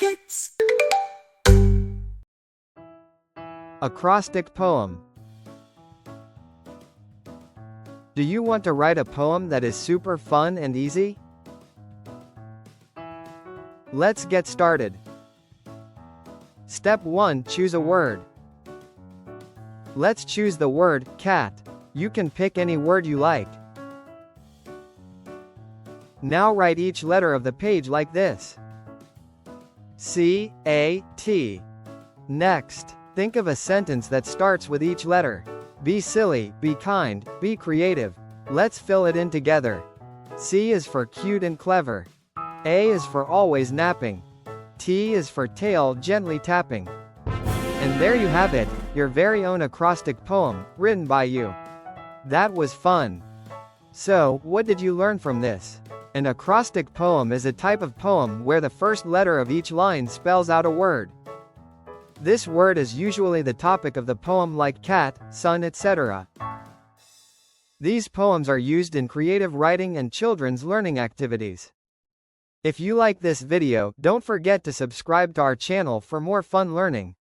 Kids. Acrostic poem. Do you want to write a poem that is super fun and easy? Let's get started. Step 1. Choose a word. Let's choose the word cat. You can pick any word you like. Now write each letter of the page like this. C-A-T. Next, think of a sentence that starts with each letter. Be silly, be kind, be creative. Let's fill it in together. C is for cute and clever. A is for always napping. T is for tail gently tapping. And there you have it, your very own acrostic poem, written by you. That was fun. So, what did you learn from this? An acrostic poem is a type of poem where the first letter of each line spells out a word. This word is usually the topic of the poem, like cat, sun, etc. These poems are used in creative writing and children's learning activities. If you like this video, don't forget to subscribe to our channel for more fun learning.